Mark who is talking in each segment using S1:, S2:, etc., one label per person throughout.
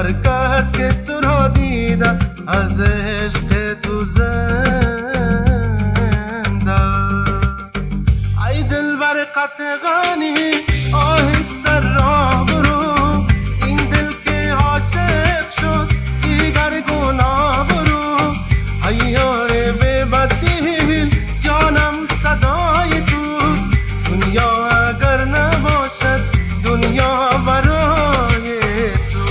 S1: هر کس که تو را دیده از عشق تو زنده. ای دلبر قطع غنی آهسته راه برو، این دل که عاشق شد دیگر گناه برو. ای یار بی بدیل جانم صدای توست، دنیا اگر نباشد دنیا برای تو.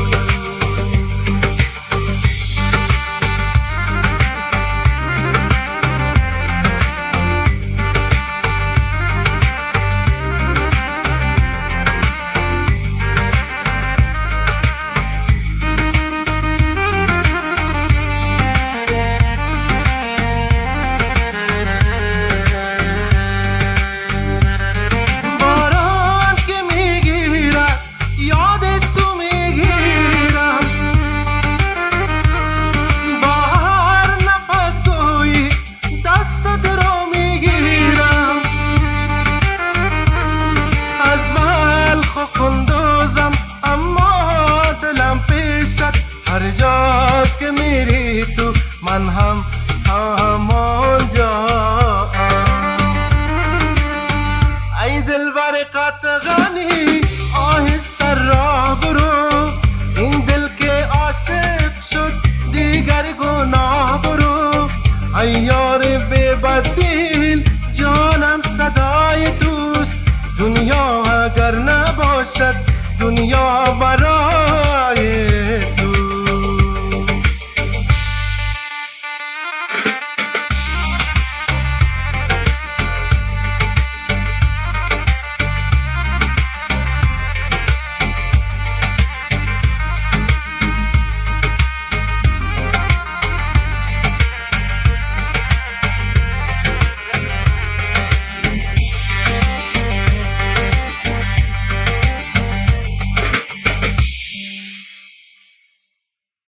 S1: قندوزم اما دلم پیشت، هر جا که میری تو من هم